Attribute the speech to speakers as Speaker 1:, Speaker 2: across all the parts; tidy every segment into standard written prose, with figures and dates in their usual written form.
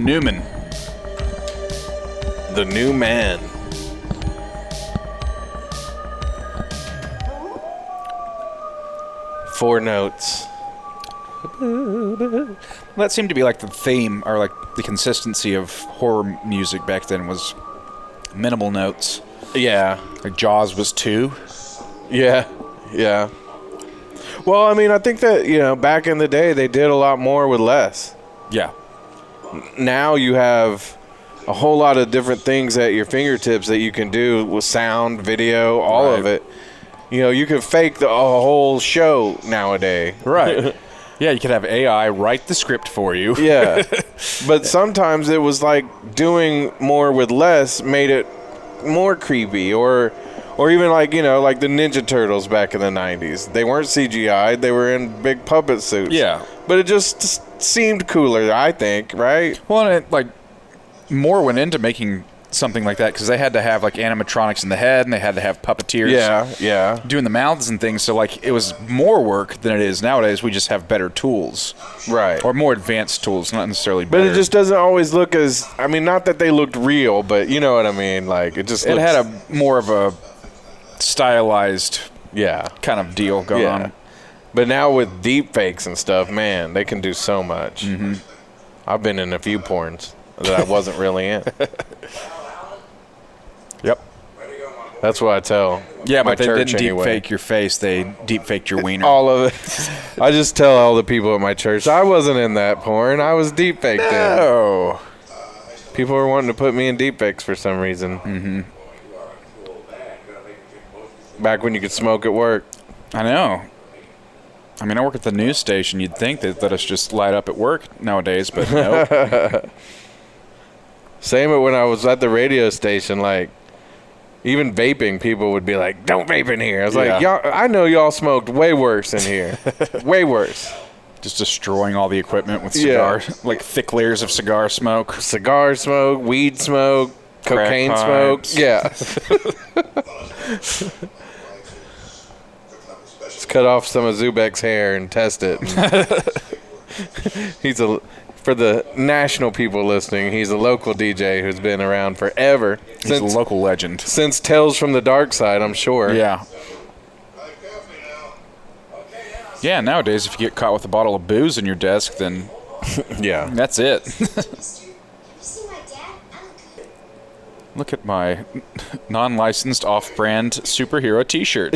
Speaker 1: Newman.
Speaker 2: The new man. Four notes.
Speaker 1: That seemed to be like the theme, or like the consistency of horror music back then was minimal notes.
Speaker 2: Yeah.
Speaker 1: Like Jaws was 2.
Speaker 2: Yeah. Yeah. Well, I mean, I think that, back in the day, they did a lot more with less.
Speaker 1: Yeah.
Speaker 2: Now you have a whole lot of different things at your fingertips that you can do with sound, video, all of it. You can fake a whole show nowadays.
Speaker 1: Right. Yeah, you could have AI write the script for you.
Speaker 2: Yeah. But sometimes it was like doing more with less made it more creepy, or even like, like the Ninja Turtles back in the 90s. They weren't CGI, they were in big puppet suits.
Speaker 1: Yeah.
Speaker 2: But it just seemed cooler, I think, right?
Speaker 1: Well, and it, like, more went into making something like that because they had to have like animatronics in the head and they had to have puppeteers doing the mouths and things, so like it was more work than it is nowadays. We just have better tools,
Speaker 2: right,
Speaker 1: or more advanced tools, not necessarily better.
Speaker 2: But it just doesn't always look as, I mean, not that they looked real, but you know what I mean, like it
Speaker 1: had a more of a stylized kind of deal going on.
Speaker 2: But now with deep fakes and stuff, man, they can do so much. I've been in a few porns that I wasn't really in.
Speaker 1: Yep.
Speaker 2: That's what I tell.
Speaker 1: Yeah,
Speaker 2: my
Speaker 1: but they
Speaker 2: church
Speaker 1: didn't
Speaker 2: anyway.
Speaker 1: deep fake your face. They deep faked your wiener.
Speaker 2: All of it. I just tell all the people at my church, I wasn't in that porn. I was deep faked in.
Speaker 1: No.
Speaker 2: People were wanting to put me in deep fakes for some reason. Back when you could smoke at work.
Speaker 1: I know. I mean, I work at the news station. You'd think they'd let us just light up at work nowadays, but no.
Speaker 2: Same when I was at the radio station, like, even vaping, people would be like, don't vape in here. I was like, y'all, I know y'all smoked way worse in here. Way worse.
Speaker 1: Just destroying all the equipment with cigar, like thick layers of cigar smoke.
Speaker 2: Cigar smoke, weed smoke, cocaine smoke. Yeah. Let's cut off some of Zubek's hair and test it. For the national people listening, he's a local DJ who's been around forever.
Speaker 1: He's a local legend.
Speaker 2: Since Tales from the Darkside, I'm sure.
Speaker 1: Yeah. Yeah, nowadays, if you get caught with a bottle of booze in your desk, then that's it. Look at my non-licensed off-brand superhero T-shirt.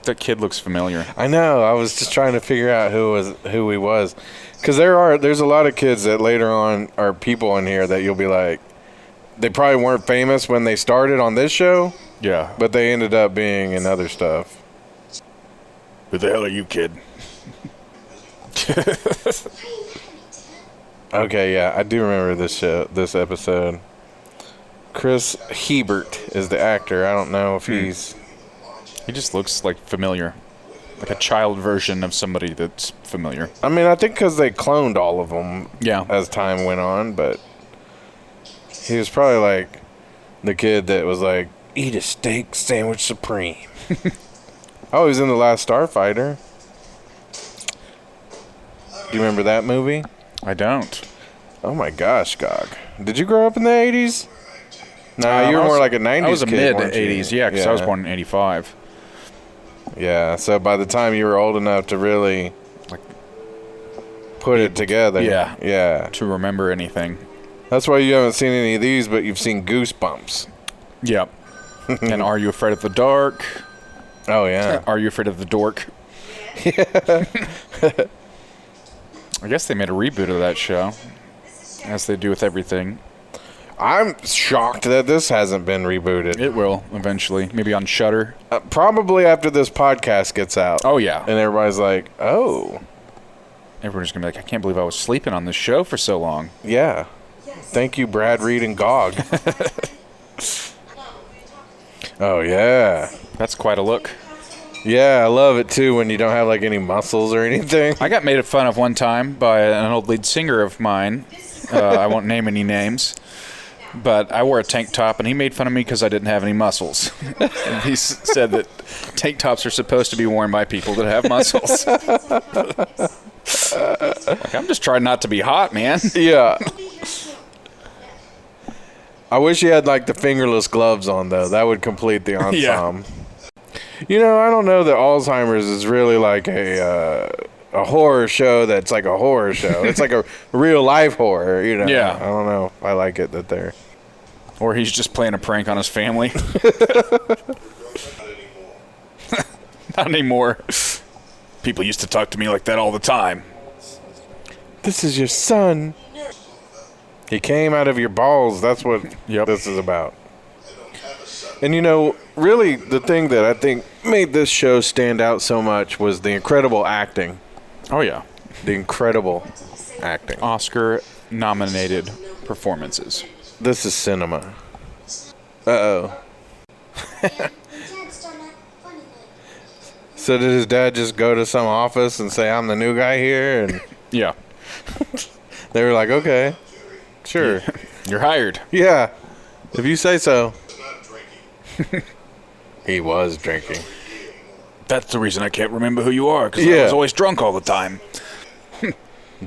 Speaker 1: That kid looks familiar.
Speaker 2: I know. I was just trying to figure out who he was, because there's a lot of kids that later on are people in here that you'll be like, they probably weren't famous when they started on this show.
Speaker 1: Yeah,
Speaker 2: but they ended up being in other stuff.
Speaker 1: Who the hell are you, kid?
Speaker 2: Okay, yeah, I do remember this episode. Chris Hebert is the actor. I don't know if he's...
Speaker 1: He just looks like familiar. Like a child version of somebody that's familiar.
Speaker 2: I mean, I think because they cloned all of them as time went on, but he was probably like the kid that was like, eat a steak sandwich supreme. Oh, he was in The Last Starfighter. Do you remember that movie?
Speaker 1: I don't.
Speaker 2: Oh my gosh, Gog. Did you grow up in the 80s? No, you were more like a 90s kid.
Speaker 1: I was a
Speaker 2: kid,
Speaker 1: mid-80s, because I was born in 85.
Speaker 2: Yeah, so by the time you were old enough to really put it together. Yeah.
Speaker 1: To remember anything.
Speaker 2: That's why you haven't seen any of these, but you've seen Goosebumps.
Speaker 1: Yep. And Are You Afraid of the Dark?
Speaker 2: Oh, yeah.
Speaker 1: Are You Afraid of the Dork?
Speaker 2: Yeah.
Speaker 1: I guess they made a reboot of that show, as they do with everything.
Speaker 2: I'm shocked that this hasn't been rebooted.
Speaker 1: It will, eventually. Maybe on Shudder.
Speaker 2: Probably after this podcast gets out.
Speaker 1: Oh, yeah.
Speaker 2: And everybody's like, oh.
Speaker 1: Everyone's going to be like, I can't believe I was sleeping on this show for so long.
Speaker 2: Yeah. Thank you, Brad Reed and Gog. Oh, yeah.
Speaker 1: That's quite a look.
Speaker 2: Yeah, I love it, too, when you don't have, any muscles or anything.
Speaker 1: I got made fun of one time by an old lead singer of mine. I won't name any names. But I wore a tank top, and he made fun of me because I didn't have any muscles. And he said that tank tops are supposed to be worn by people that have muscles. Like, I'm just trying not to be hot, man.
Speaker 2: Yeah. I wish he had like the fingerless gloves on though. That would complete the ensemble. Yeah. I don't know that Alzheimer's is really like a horror show that's like a horror show. It's like a real life horror, Yeah. I don't know. I like it that they're.
Speaker 1: Or he's just playing a prank on his family. Not anymore. People used to talk to me like that all the time.
Speaker 2: This is your son. He came out of your balls. That's what this is about. And really the thing that I think made this show stand out so much was the incredible acting.
Speaker 1: Oh, yeah.
Speaker 2: The incredible acting.
Speaker 1: Oscar-nominated performances.
Speaker 2: This is cinema. Uh-oh. So did his dad just go to some office and say, I'm the new guy here? And
Speaker 1: yeah.
Speaker 2: They were like, okay, sure.
Speaker 1: You're hired.
Speaker 2: Yeah, if you say so. He was drinking.
Speaker 1: That's the reason I can't remember who you are, because I was always drunk all the time.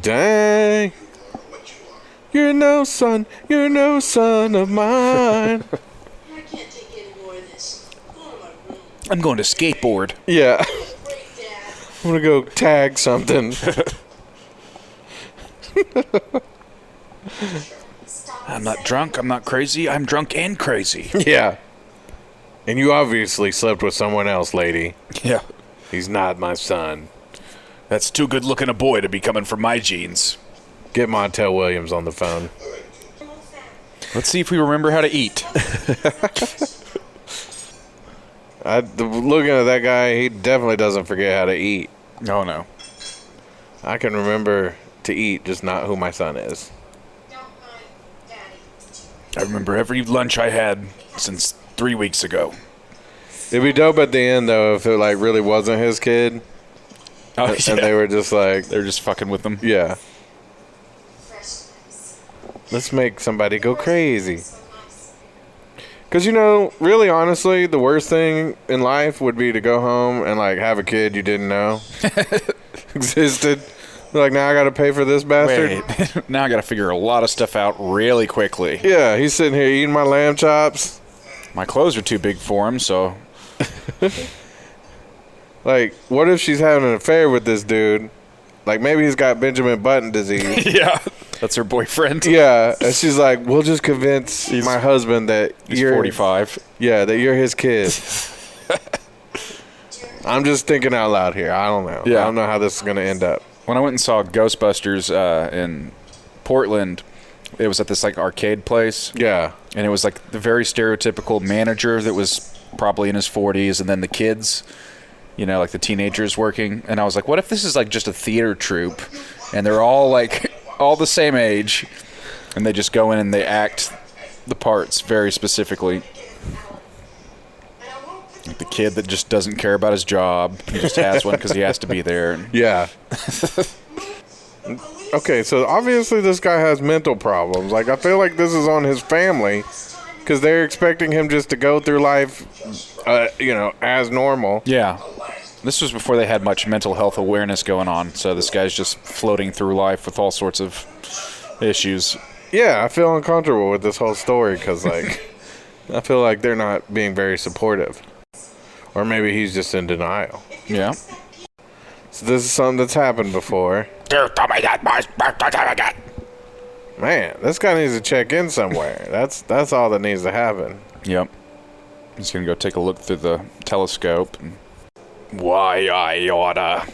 Speaker 2: Dang. You're no son of mine.
Speaker 3: I can't take any more of this.
Speaker 1: I'm going to skateboard.
Speaker 2: Yeah. I'm going to go tag something.
Speaker 1: I'm not drunk. I'm not crazy. I'm drunk and crazy.
Speaker 2: Yeah. And you obviously slept with someone else, lady.
Speaker 1: Yeah.
Speaker 2: He's not my son.
Speaker 1: That's too good looking a boy to be coming from my genes.
Speaker 2: Get Montel Williams on the phone.
Speaker 1: Let's see if we remember how to eat.
Speaker 2: Looking at that guy, he definitely doesn't forget how to eat.
Speaker 1: Oh, no.
Speaker 2: I can remember to eat, just not who my son is.
Speaker 1: I remember every lunch I had since 3 weeks ago.
Speaker 2: It'd be dope at the end, though, if it like really wasn't his kid.
Speaker 1: Oh,
Speaker 2: yeah. And they were just like...
Speaker 1: They're just fucking with them.
Speaker 2: Yeah. Let's make somebody go crazy. Because, really honestly, the worst thing in life would be to go home and, like, have a kid you didn't know existed. Like, now I got to pay for this bastard?
Speaker 1: Wait. Now I got to figure a lot of stuff out really quickly.
Speaker 2: Yeah, he's sitting here eating my lamb chops.
Speaker 1: My clothes are too big for him, so...
Speaker 2: Like, what if she's having an affair with this dude? Like, maybe he's got Benjamin Button disease.
Speaker 1: Yeah. That's her boyfriend.
Speaker 2: Yeah. And she's like, we'll just convince my husband that
Speaker 1: you're 45.
Speaker 2: Yeah, that you're his kid. I'm just thinking out loud here. I don't know. Yeah. I don't know how this is going to end up.
Speaker 1: When I went and saw Ghostbusters in Portland, it was at this, like, arcade place.
Speaker 2: Yeah.
Speaker 1: And it was, like, the very stereotypical manager that was probably in his 40s, and then the kids... like the teenagers working. And I was like, what if this is like just a theater troupe and they're all like all the same age and they just go in and they act the parts very specifically. Like the kid that just doesn't care about his job. He just has one because he has to be there.
Speaker 2: Yeah. Okay, so obviously this guy has mental problems. Like, I feel like this is on his family because they're expecting him just to go through life, as normal.
Speaker 1: Yeah. This was before they had much mental health awareness going on, so this guy's just floating through life with all sorts of issues.
Speaker 2: Yeah, I feel uncomfortable with this whole story because, like, I feel like they're not being very supportive. Or maybe he's just in denial.
Speaker 1: Yeah.
Speaker 2: So this is something that's happened before. Man, this guy needs to check in somewhere. That's all that needs to happen.
Speaker 1: Yep. I'm just going to go take a look through the telescope. Why, I oughta.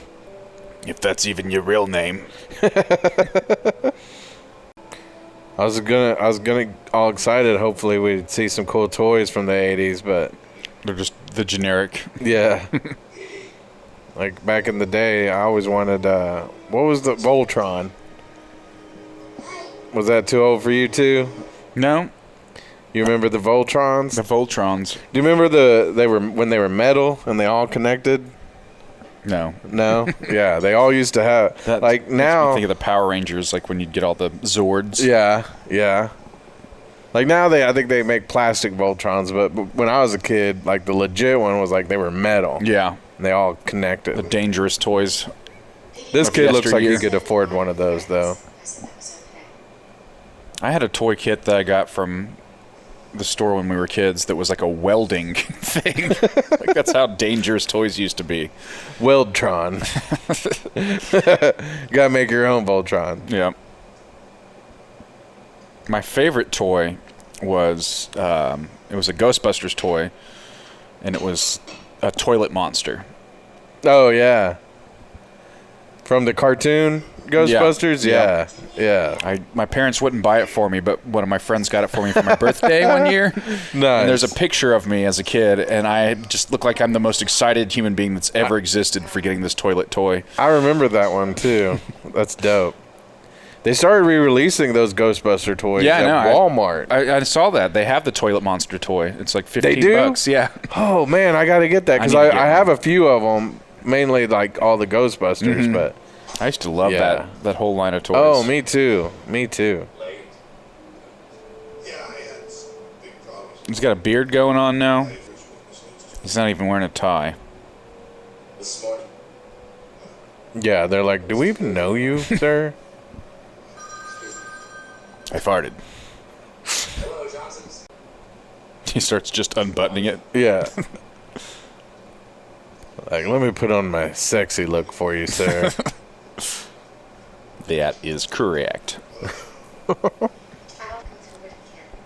Speaker 1: If that's even your real name.
Speaker 2: I was gonna all excited. Hopefully we'd see some cool toys from the 80s, but
Speaker 1: they're just the generic.
Speaker 2: Yeah. Like back in the day, I always wanted what was the Voltron? Was that too old for you too?
Speaker 1: No.
Speaker 2: You remember the Voltrons?
Speaker 1: The Voltrons.
Speaker 2: Do you remember when they were metal and they all connected?
Speaker 1: No.
Speaker 2: No? Yeah, they all used to have
Speaker 1: that,
Speaker 2: like now.
Speaker 1: I think of the Power Rangers, like when you'd get all the Zords.
Speaker 2: Yeah, yeah. Like now I think they make plastic Voltrons, but when I was a kid, like the legit one was like they were metal.
Speaker 1: Yeah.
Speaker 2: And they all connected.
Speaker 1: The dangerous toys.
Speaker 2: This kid looks like he could afford one of those, though.
Speaker 1: I had a toy kit that I got from the store when we were kids that was like a welding thing. Like, that's how dangerous toys used to be.
Speaker 2: Weldtron. You gotta make your own Voltron.
Speaker 1: Yeah. My favorite toy was it was a Ghostbusters toy, and it was a toilet monster.
Speaker 2: Oh yeah. From the cartoon Ghostbusters? Yeah.
Speaker 1: My parents wouldn't buy it for me, but one of my friends got it for me for my birthday one year.
Speaker 2: Nice.
Speaker 1: And there's a picture of me as a kid, and I just look like I'm the most excited human being that's ever existed for getting this toilet toy.
Speaker 2: I remember that one, too. That's dope. They started re-releasing those Ghostbuster toys at Walmart.
Speaker 1: I saw that. They have the toilet monster toy. It's like $15. Yeah.
Speaker 2: Oh, man, I got to get that, because I have a few of them, mainly like all the Ghostbusters, but...
Speaker 1: I used to love that whole line of toys.
Speaker 2: Oh, me too.
Speaker 1: He's got a beard going on now. He's not even wearing a tie.
Speaker 2: Yeah, they're like, do we even know you, sir?
Speaker 1: I farted. He starts just unbuttoning it.
Speaker 2: Yeah. Like, let me put on my sexy look for you, sir.
Speaker 1: That is correct.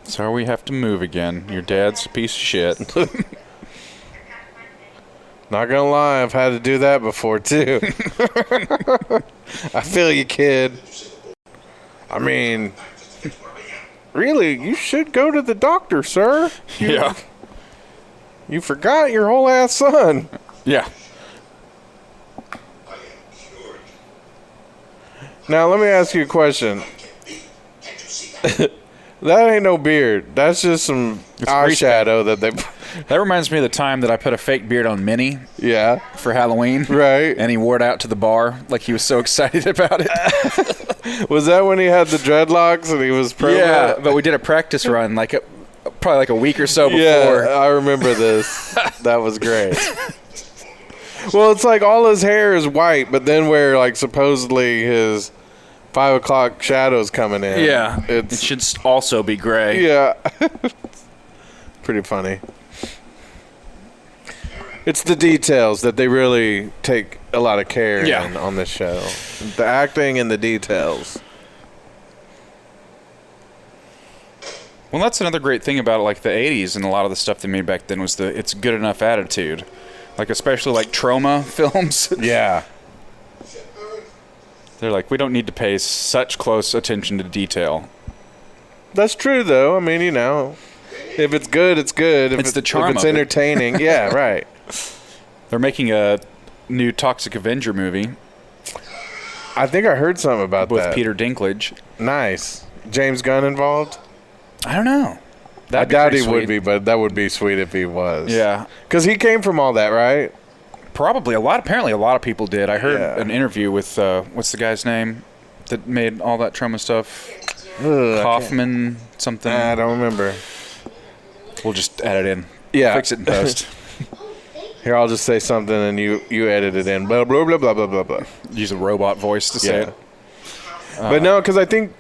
Speaker 1: So we have to move again. Your dad's a piece of shit.
Speaker 2: Not gonna lie, I've had to do that before, too. I feel you, kid. I mean, really, you should go to the doctor, sir. You forgot your whole ass son.
Speaker 1: Yeah.
Speaker 2: Now, let me ask you a question. That ain't no beard. That's just some eyeshadow that they...
Speaker 1: That reminds me of the time that I put a fake beard on Minnie.
Speaker 2: Yeah.
Speaker 1: For Halloween.
Speaker 2: Right.
Speaker 1: And he wore it out to the bar like he was so excited about it.
Speaker 2: Was that when he had the dreadlocks and he was promo?
Speaker 1: Yeah, but we did a practice run probably like a week or so before.
Speaker 2: Yeah, I remember this. That was great. Well, it's like all his hair is white, but then where like supposedly his 5 o'clock shadow's coming in.
Speaker 1: Yeah, it should also be gray.
Speaker 2: Yeah. Pretty funny. It's the details that they really take a lot of care in on this show. The acting and the details.
Speaker 1: Well, that's another great thing about like the 80s and a lot of the stuff they made back then was it's good enough attitude. Like especially like trauma films.
Speaker 2: Yeah.
Speaker 1: They're like, we don't need to pay such close attention to detail.
Speaker 2: That's true, though. I mean, you know, if it's good, it's good.
Speaker 1: It's the charm
Speaker 2: If it's
Speaker 1: of it.
Speaker 2: entertaining, yeah, right.
Speaker 1: They're making a new Toxic Avenger movie.
Speaker 2: I think I heard something about that.
Speaker 1: With Peter Dinklage.
Speaker 2: Nice. James Gunn involved?
Speaker 1: I don't know.
Speaker 2: I doubt he would be, but that would be sweet if he was.
Speaker 1: Yeah.
Speaker 2: Because he came from all that, right?
Speaker 1: Probably. Apparently a lot of people did. I heard an interview with, what's the guy's name that made all that trauma stuff? Kaufman something.
Speaker 2: I don't remember.
Speaker 1: We'll just add it in.
Speaker 2: Yeah.
Speaker 1: Fix it in post.
Speaker 2: Here, I'll just say something and you edit it in. Blah, blah, blah, blah, blah, blah, blah.
Speaker 1: Use a robot voice to say it.
Speaker 2: But no, because I think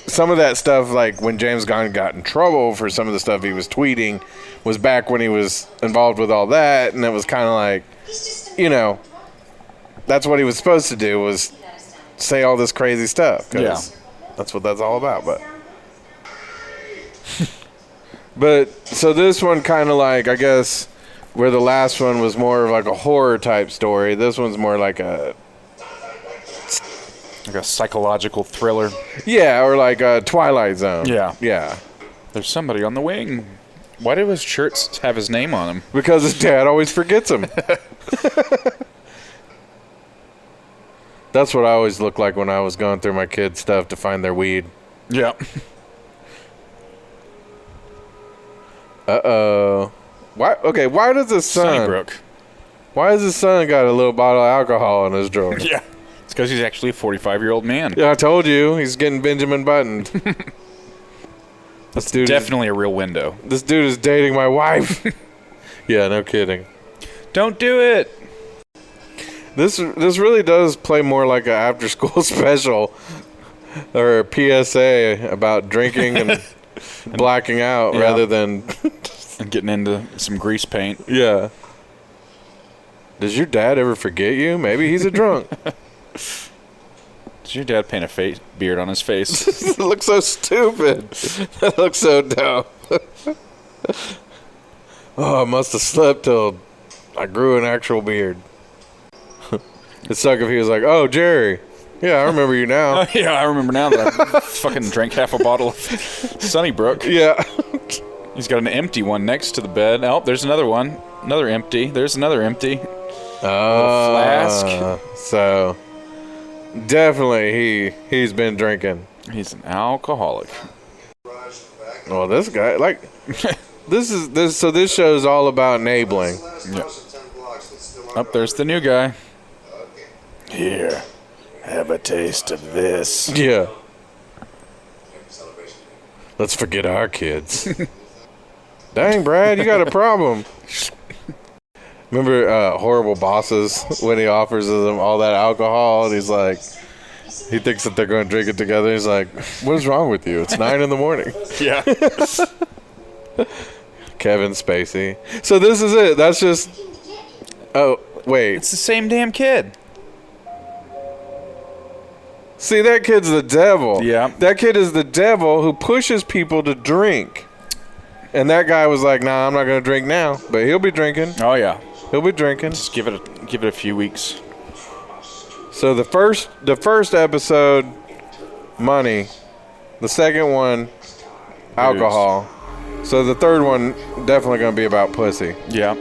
Speaker 2: some of that stuff, like when James Gunn got in trouble for some of the stuff he was tweeting, was back when he was involved with all that, and it was kind of like, you know, that's what he was supposed to do, was say all this crazy stuff. Cause that's what that's all about. But so this one kind of like, I guess, where the last one was more of like a horror type story, this one's more like a
Speaker 1: psychological thriller.
Speaker 2: Yeah, or like a Twilight Zone.
Speaker 1: Yeah.
Speaker 2: Yeah.
Speaker 1: There's somebody on the wing. Why do his shirts have his name on them?
Speaker 2: Because his dad always forgets him. That's what I always looked like when I was going through my kids' stuff to find their weed.
Speaker 1: Yeah.
Speaker 2: Uh-oh. Why does his son...
Speaker 1: Sunnybrook.
Speaker 2: Why has his son got a little bottle of alcohol in his drawer?
Speaker 1: Yeah. It's because he's actually a 45-year-old man.
Speaker 2: Yeah, I told you. He's getting Benjamin buttoned.
Speaker 1: That's definitely a real window.
Speaker 2: This dude is dating my wife. Yeah, no kidding.
Speaker 1: Don't do it.
Speaker 2: This really does play more like an after-school special or a PSA about drinking and blacking out rather than...
Speaker 1: and getting into some grease paint.
Speaker 2: Yeah. Does your dad ever forget you? Maybe he's a drunk.
Speaker 1: Did your dad paint a beard on his face?
Speaker 2: It looks so stupid. That looks so dumb. Oh, I must have slept till I grew an actual beard. It'd suck if he was like, oh, Jerry. Yeah, I remember you now.
Speaker 1: Yeah, I remember now that I fucking drank half a bottle of Sunnybrook.
Speaker 2: Yeah.
Speaker 1: He's got an empty one next to the bed. Oh, there's another one. Another empty. There's another empty. Flask.
Speaker 2: So, definitely he's been drinking.
Speaker 1: He's an alcoholic.
Speaker 2: Well, this guy, like, this show's all about enabling.
Speaker 1: Yeah. Oh, there's the new guy. Here, have a taste of this.
Speaker 2: Yeah. Let's forget our kids. Dang, Brad, you got a problem. Remember Horrible Bosses when he offers them all that alcohol and he's like, he thinks that they're going to drink it together. He's like, what is wrong with you? It's 9 a.m.
Speaker 1: Yeah.
Speaker 2: Kevin Spacey. So this is it. That's just... Oh, wait.
Speaker 1: It's the same damn kid.
Speaker 2: See, that kid's the devil.
Speaker 1: Yeah.
Speaker 2: That kid is the devil who pushes people to drink. And that guy was like, nah, I'm not going to drink now. But he'll be drinking.
Speaker 1: Oh, yeah.
Speaker 2: He'll be drinking.
Speaker 1: Just give it a few weeks.
Speaker 2: So the first episode, money. The second one, alcohol. So the third one, definitely going to be about pussy.
Speaker 1: Yeah.